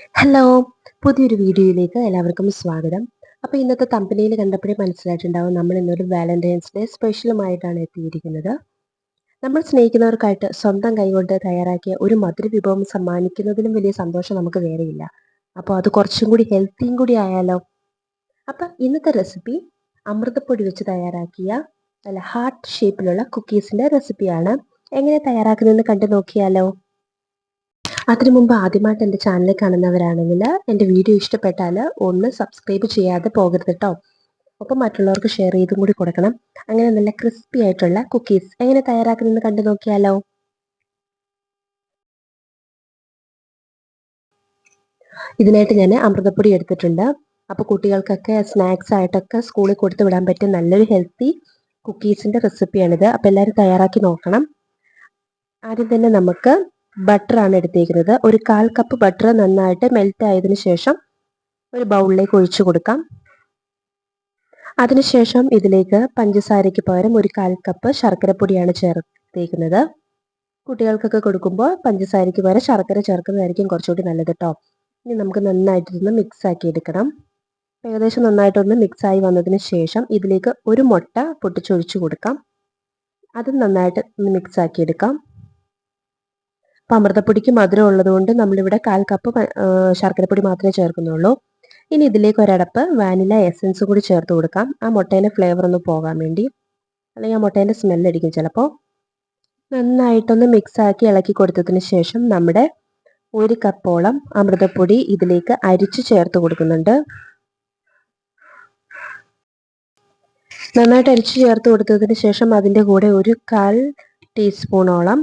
Hello! പുതിയൊരു വീഡിയോയിലേക്ക് എല്ലാവർക്കും സ്വാഗതം. അപ്പോൾ ഇന്നത്തെ തമ്പനെയിൽ കണ്ടപ്പോഴേ മനസ്സിലായിട്ടുണ്ടാവും നമ്മൾ ഇന്നൊരു വാലന്റൈൻസ് ഡേ സ്പെഷ്യലുമായിട്ടാണ് എത്തിയിരിക്കുന്നത്. നമ്മൾ സ്നേഹിക്കുന്നവർക്കായിട്ട് സ്വന്തം കൈകൊണ്ട് തയ്യാറാക്കിയ ഒരു മധുര വിഭവം സമ്മാനിക്കുന്നതിലും വലിയ സന്തോഷം നമുക്ക് വേറെയില്ല. അപ്പോൾ അത് കുറച്ചും കൂടി ഹെൽത്തിയും കൂടി ആയാലോ? അപ്പോൾ ഇന്നത്തെ റെസിപ്പി അമൃതപ്പൊടി വെച്ച് തയ്യാറാക്കിയ നല്ല ഹാർട്ട് ഷേപ്പിലുള്ള കുക്കീസിൻ്റെ റെസിപ്പിയാണ്. എങ്ങനെ തയ്യാറാക്കുന്നതെന്ന് കണ്ടു നോക്കിയാലോ? അതിനു മുമ്പ് ആദ്യമായിട്ട് എൻ്റെ ചാനൽ കാണുന്നവരാണെങ്കിൽ എൻ്റെ വീഡിയോ ഇഷ്ടപ്പെട്ടാൽ ഒന്ന് സബ്സ്ക്രൈബ് ചെയ്യാതെ പോകരുത് കേട്ടോ. ഒപ്പം മറ്റുള്ളവർക്ക് ഷെയർ ചെയ്തും കൂടി കൊടുക്കണം. അങ്ങനെ നല്ല ക്രിസ്പി ആയിട്ടുള്ള കുക്കീസ് എങ്ങനെ തയ്യാറാക്കുന്നതെന്ന് കണ്ടു നോക്കിയാലോ? ഇതിനായിട്ട് ഞാൻ അമൃതപ്പൊടി എടുത്തിട്ടുണ്ട്. അപ്പോൾ കുട്ടികൾക്കൊക്കെ സ്നാക്സ് ആയിട്ടൊക്കെ സ്കൂളിൽ കൊടുത്തു വിടാൻ പറ്റിയ നല്ലൊരു ഹെൽത്തി കുക്കീസിൻ്റെ റെസിപ്പിയാണിത്. അപ്പോൾ എല്ലാവരും തയ്യാറാക്കി നോക്കണം. ആദ്യം തന്നെ നമുക്ക് ബട്ടറാണ് എടുത്തേക്കുന്നത്. ഒരു 1/4 കപ്പ് ബട്ടർ നന്നായിട്ട് മെൽറ്റ് ആയതിനു ശേഷം ഒരു ബൗളിലേക്ക് ഒഴിച്ചു കൊടുക്കാം. അതിനുശേഷം ഇതിലേക്ക് പഞ്ചസാരയ്ക്ക് പകരം ഒരു 1/4 കപ്പ് ശർക്കരപ്പൊടിയാണ് ചേർത്തേക്കുന്നത്. കുട്ടികൾക്കൊക്കെ കൊടുക്കുമ്പോൾ പഞ്ചസാരയ്ക്ക് പകരം ശർക്കര ചേർക്കുന്നതായിരിക്കും കുറച്ചുകൂടി നല്ലത് കേട്ടോ. ഇനി നമുക്ക് നന്നായിട്ട് ഇതൊന്ന് മിക്സ് ആക്കി എടുക്കണം. ഏകദേശം നന്നായിട്ടൊന്ന് മിക്സ് ആയി വന്നതിന് ശേഷം ഇതിലേക്ക് ഒരു മുട്ട പൊട്ടിച്ചൊഴിച്ചു കൊടുക്കാം. അതും നന്നായിട്ട് ഒന്ന് മിക്സ് ആക്കി എടുക്കാം. അപ്പോൾ അമൃതപ്പൊടിക്ക് മധുരം ഉള്ളതുകൊണ്ട് നമ്മളിവിടെ 1/4 കപ്പ് ശർക്കരപ്പൊടി മാത്രമേ ചേർക്കുന്നുള്ളൂ. ഇനി ഇതിലേക്ക് ഒരടപ്പ് വാനില എസൻസ് കൂടി ചേർത്ത് കൊടുക്കാം. ആ മുട്ടേൻ്റെ ഫ്ലേവർ ഒന്ന് പോകാൻ വേണ്ടി, അല്ലെങ്കിൽ ആ മുട്ടേൻ്റെ സ്മെല്ലടിക്കും ചിലപ്പോൾ. നന്നായിട്ടൊന്ന് മിക്സാക്കി ഇളക്കി കൊടുത്തതിന് ശേഷം നമ്മുടെ 1 കപ്പോളം അമൃതപ്പൊടി ഇതിലേക്ക് അരിച്ച് ചേർത്ത് കൊടുക്കുന്നുണ്ട്. നന്നായിട്ട് അരിച്ച് ചേർത്ത് കൊടുത്തതിന് ശേഷം അതിൻ്റെ കൂടെ ഒരു 1/4 ടീസ്പൂണോളം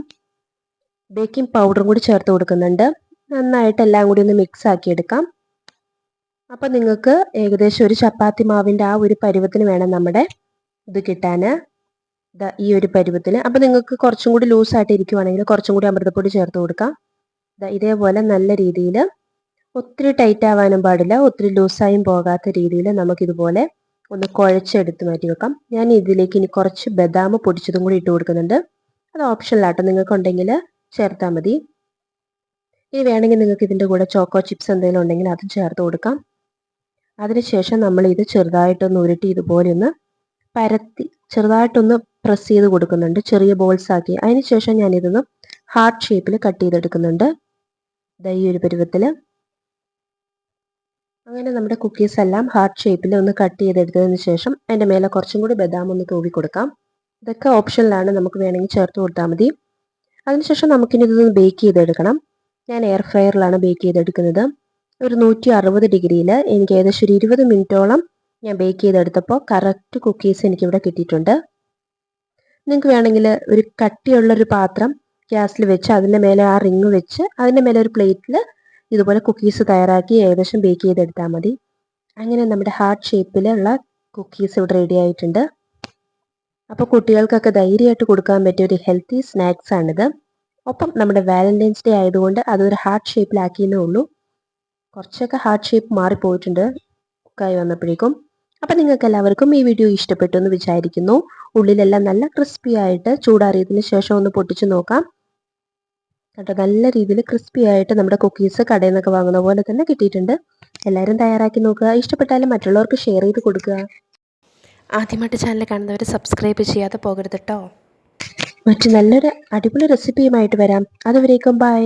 ബേക്കിംഗ് പൗഡറും കൂടി ചേർത്ത് കൊടുക്കുന്നുണ്ട്. നന്നായിട്ട് എല്ലാം കൂടി ഒന്ന് മിക്സ് ആക്കി എടുക്കാം. അപ്പം നിങ്ങൾക്ക് ഏകദേശം ഒരു ചപ്പാത്തി മാവിൻ്റെ ആ ഒരു പരുവത്തിന് വേണം നമ്മുടെ ഇത് കിട്ടാൻ. ഈ ഒരു പരുവത്തിന്. അപ്പം നിങ്ങൾക്ക് കുറച്ചും കൂടി ലൂസായിട്ട് ഇരിക്കുവാണെങ്കിൽ കുറച്ചും കൂടി അമൃതപ്പൊടി ചേർത്ത് കൊടുക്കാം. ഇതേപോലെ നല്ല രീതിയിൽ, ഒത്തിരി ടൈറ്റ് ആവാനും പാടില്ല, ഒത്തിരി ലൂസായും പോകാത്ത രീതിയിൽ നമുക്കിതുപോലെ ഒന്ന് കുഴച്ചെടുത്ത് മാറ്റി വെക്കാം. ഞാൻ ഇതിലേക്ക് ഇനി കുറച്ച് ബദാം പൊടിച്ചതും കൂടി ഇട്ട് കൊടുക്കുന്നുണ്ട്. അത് ഓപ്ഷനിലാട്ടോ, നിങ്ങൾക്കുണ്ടെങ്കിൽ ചേർത്താൽ മതി. ഇനി വേണമെങ്കിൽ നിങ്ങൾക്ക് ഇതിൻ്റെ കൂടെ ചോക്കോ ചിപ്സ് എന്തെങ്കിലും ഉണ്ടെങ്കിൽ അതും ചേർത്ത് കൊടുക്കാം. അതിനുശേഷം നമ്മൾ ഇത് ചെറുതായിട്ടൊന്ന് ഉരുട്ടി ഇതുപോലെ ഒന്ന് പരത്തി ചെറുതായിട്ടൊന്ന് പ്രസ് ചെയ്ത് കൊടുക്കുന്നുണ്ട്, ചെറിയ ബോൾസ് ആക്കി. അതിനുശേഷം ഞാനിതൊന്ന് ഹാർട്ട് ഷേപ്പിൽ കട്ട് ചെയ്തെടുക്കുന്നുണ്ട്. ഈ ഒരു പരുവത്തിൽ. അങ്ങനെ നമ്മുടെ കുക്കീസ് എല്ലാം ഹാർട്ട് ഷേപ്പിൽ ഒന്ന് കട്ട് ചെയ്തെടുത്തതിന് ശേഷം അതിൻ്റെ മേലെ കുറച്ചും കൂടി ബദാം ഒന്ന് തൂവി കൊടുക്കാം. ഇതൊക്കെ ഓപ്ഷനിലാണ്, നമുക്ക് വേണമെങ്കിൽ ചേർത്ത് കൊടുത്താൽ മതി. അതിനുശേഷം നമുക്കിനി ഇതൊന്ന് ബേക്ക് ചെയ്തെടുക്കണം. ഞാൻ എയർ ഫ്രയറിലാണ് ബേക്ക് ചെയ്തെടുക്കുന്നത്. ഒരു 160 ഡിഗ്രിയിൽ എനിക്ക് ഏകദേശം ഒരു 20 മിനിറ്റോളം ഞാൻ ബേക്ക് ചെയ്തെടുത്തപ്പോൾ കറക്റ്റ് കുക്കീസ് എനിക്കിവിടെ കിട്ടിയിട്ടുണ്ട്. നിങ്ങൾക്ക് വേണമെങ്കിൽ ഒരു കട്ടിയുള്ളൊരു പാത്രം ഗ്യാസിൽ വെച്ച് അതിൻ്റെ മേലെ ആ റിങ് വെച്ച് അതിൻ്റെ മേലെ ഒരു പ്ലേറ്റിൽ ഇതുപോലെ കുക്കീസ് തയ്യാറാക്കി ഏകദേശം ബേക്ക് ചെയ്തെടുത്താൽ മതി. അങ്ങനെ നമ്മുടെ ഹാർട്ട് ഷേപ്പിലുള്ള കുക്കീസ് ഇവിടെ റെഡി ആയിട്ടുണ്ട്. അപ്പോൾ കുട്ടികൾക്കൊക്കെ ധൈര്യമായിട്ട് കൊടുക്കാൻ പറ്റിയ ഒരു ഹെൽത്തി സ്നാക്സ് ആണിത്. ഒപ്പം നമ്മുടെ വാലന്റൈൻസ് ഡേ ആയതുകൊണ്ട് അതൊരു ഹാർട്ട് ഷേപ്പിലാക്കിയെന്നേ ഉള്ളൂ. കുറച്ചൊക്കെ ഹാർട്ട് ഷേപ്പ് മാറിപ്പോയിട്ടുണ്ട് കുക്കായി വന്നപ്പോഴേക്കും. അപ്പം നിങ്ങൾക്ക് എല്ലാവർക്കും ഈ വീഡിയോ ഇഷ്ടപ്പെട്ടു എന്ന് വിചാരിക്കുന്നു. ഉള്ളിലെല്ലാം നല്ല ക്രിസ്പി ആയിട്ട് ചൂടാറിയതിന് ശേഷം ഒന്ന് പൊട്ടിച്ച് നോക്കാം കേട്ടോ. നല്ല രീതിയിൽ ക്രിസ്പി ആയിട്ട് നമ്മുടെ കുക്കീസ് കടയിൽ നിന്നൊക്കെ വാങ്ങുന്ന പോലെ തന്നെ കിട്ടിയിട്ടുണ്ട്. എല്ലാവരും തയ്യാറാക്കി നോക്കുക. ഇഷ്ടപ്പെട്ടാലും മറ്റുള്ളവർക്ക് ഷെയർ ചെയ്ത് കൊടുക്കുക. ആദ്യമായിട്ട് ചാനൽ കാണുന്നവർ സബ്സ്ക്രൈബ് ചെയ്യാതെ പോകരുത് കേട്ടോ. മറ്റു നല്ലൊരു അടിപൊളി റെസിപ്പിയുമായിട്ട് വരാം. അതുവരേക്കും ബൈ.